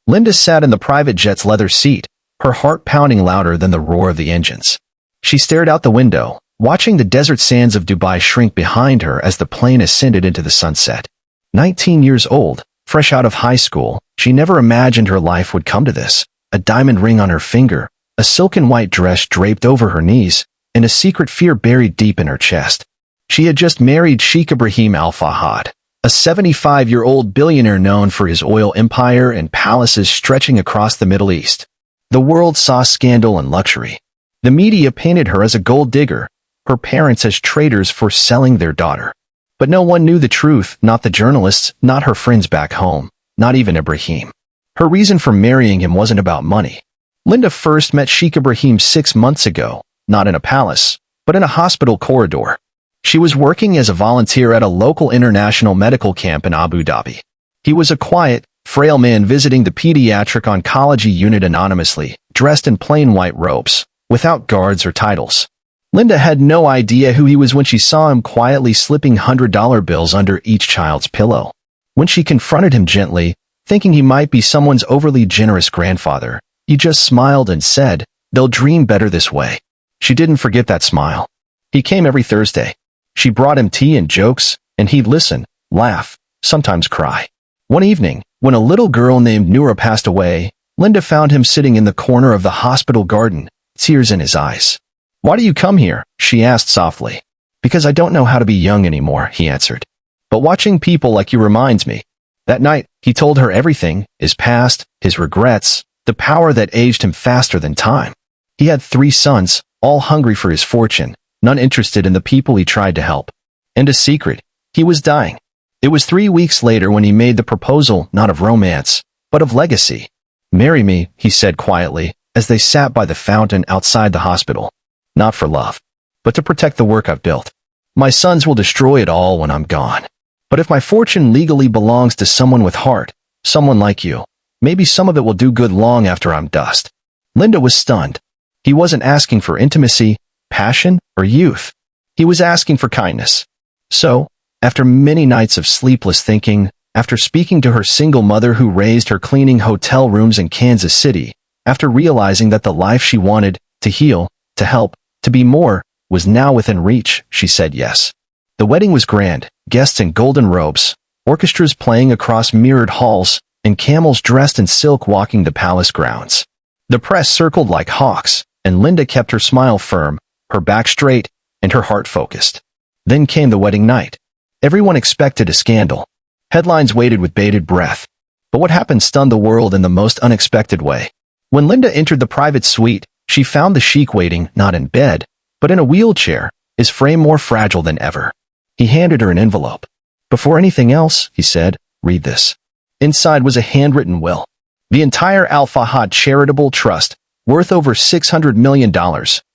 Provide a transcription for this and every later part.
Linda sat in the private jet's leather seat, her heart pounding louder than the roar of the engines. She stared out the window, watching the desert sands of Dubai shrink behind her as the plane ascended into the sunset. 19 years old, fresh out of high school, she never imagined her life would come to this. A diamond ring on her finger, a silken white dress draped over her knees, and a secret fear buried deep in her chest. She had just married Sheik Ibrahim Al Fahad, a 75-year-old billionaire known for his oil empire and palaces stretching across the Middle East. The world saw scandal and luxury. The media painted her as a gold digger, her parents as traitors for selling their daughter. But no one knew the truth, not the journalists, not her friends back home, not even Ibrahim. Her reason for marrying him wasn't about money. Linda first met Sheik Ibrahim 6 months ago, not in a palace, but in a hospital corridor. She was working as a volunteer at a local international medical camp in Abu Dhabi. He was a quiet, frail man visiting the pediatric oncology unit anonymously, dressed in plain white robes, without guards or titles. Linda had no idea who he was when she saw him quietly slipping $100 bills under each child's pillow. When she confronted him gently, thinking he might be someone's overly generous grandfather, he just smiled and said, "They'll dream better this way." She didn't forget that smile. He came every Thursday. She brought him tea and jokes, and he'd listen, laugh, sometimes cry. One evening, when a little girl named Noura passed away, Linda found him sitting in the corner of the hospital garden, tears in his eyes. "Why do you come here?" she asked softly. "Because I don't know how to be young anymore," he answered. "But watching people like you reminds me." That night, he told her everything, his past, his regrets, the power that aged him faster than time. He had 3 sons, all hungry for his fortune, none interested in the people he tried to help. And a secret, he was dying. It was 3 weeks later when he made the proposal, not of romance, but of legacy. "Marry me," he said quietly, as they sat by the fountain outside the hospital. "Not for love, but to protect the work I've built. My sons will destroy it all when I'm gone. But if my fortune legally belongs to someone with heart, someone like you, maybe some of it will do good long after I'm dust." Linda was stunned. He wasn't asking for intimacy, passion, or youth. He was asking for kindness. So, after many nights of sleepless thinking, after speaking to her single mother who raised her cleaning hotel rooms in Kansas City, after realizing that the life she wanted, to heal, to help, to be more, was now within reach, she said yes. The wedding was grand, guests in golden robes, orchestras playing across mirrored halls, and camels dressed in silk walking the palace grounds. The press circled like hawks, and Linda kept her smile firm, her back straight, and her heart focused. Then came the wedding night. Everyone expected a scandal. Headlines waited with bated breath. But what happened stunned the world in the most unexpected way. When Linda entered the private suite, she found the Sheik waiting, not in bed, but in a wheelchair, his frame more fragile than ever. He handed her an envelope. "Before anything else," he said, "read this." Inside was a handwritten will. The entire Al Fahad Charitable Trust, worth over $600 million,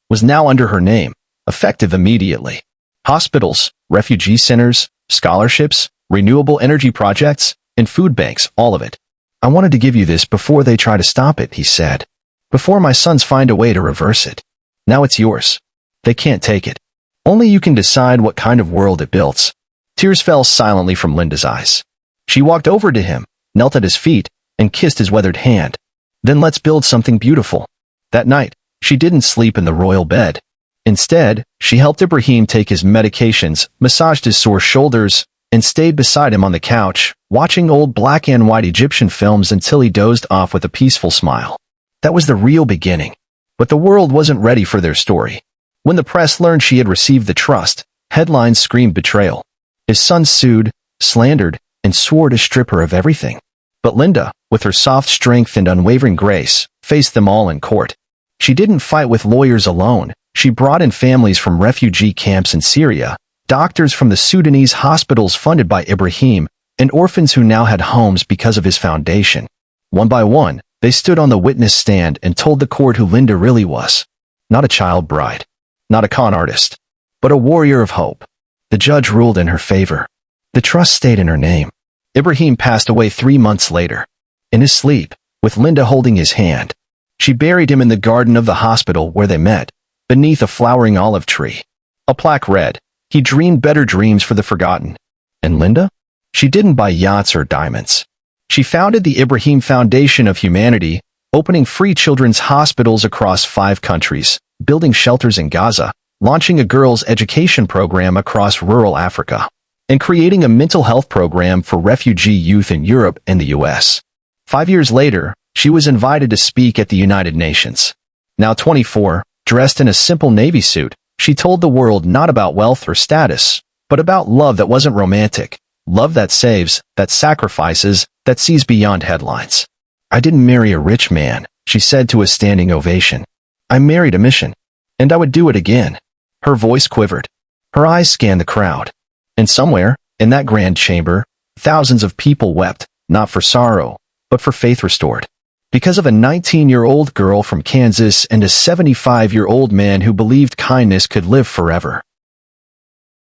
was now under her name, effective immediately. Hospitals, refugee centers, scholarships, renewable energy projects, and food banks, all of it. "I wanted to give you this before they try to stop it," he said. "Before my sons find a way to reverse it. Now it's yours. They can't take it. Only you can decide what kind of world it builds." Tears fell silently from Linda's eyes. She walked over to him, knelt at his feet, and kissed his weathered hand. "Then let's build something beautiful." That night, she didn't sleep in the royal bed. Instead, she helped Ibrahim take his medications, massaged his sore shoulders, and stayed beside him on the couch, watching old black and white Egyptian films until he dozed off with a peaceful smile. That was the real beginning. But the world wasn't ready for their story. When the press learned she had received the trust, headlines screamed betrayal. His sons sued, slandered, and swore to strip her of everything. But Linda, with her soft strength and unwavering grace, faced them all in court. She didn't fight with lawyers alone. She brought in families from refugee camps in Syria, doctors from the Sudanese hospitals funded by Ibrahim, and orphans who now had homes because of his foundation. One by one, they stood on the witness stand and told the court who Linda really was. Not a child bride, not a con artist, but a warrior of hope. The judge ruled in her favor. The trust stayed in her name. Ibrahim passed away 3 months later. In his sleep, with Linda holding his hand, she buried him in the garden of the hospital where they met, beneath a flowering olive tree. A plaque read, "He dreamed better dreams for the forgotten." And Linda? She didn't buy yachts or diamonds. She founded the Ibrahim Foundation of Humanity, opening free children's hospitals across 5 countries, building shelters in Gaza, launching a girls' education program across rural Africa, and creating a mental health program for refugee youth in Europe and the US. 5 years later, she was invited to speak at the United Nations. Now 24, dressed in a simple navy suit, she told the world not about wealth or status, but about love that wasn't romantic, love that saves, that sacrifices, that sees beyond headlines. "I didn't marry a rich man," she said to a standing ovation. "I married a mission, and I would do it again." Her voice quivered. Her eyes scanned the crowd. And somewhere, in that grand chamber, thousands of people wept, not for sorrow, but for faith restored. Because of a 19-year-old girl from Kansas and a 75-year-old man who believed kindness could live forever.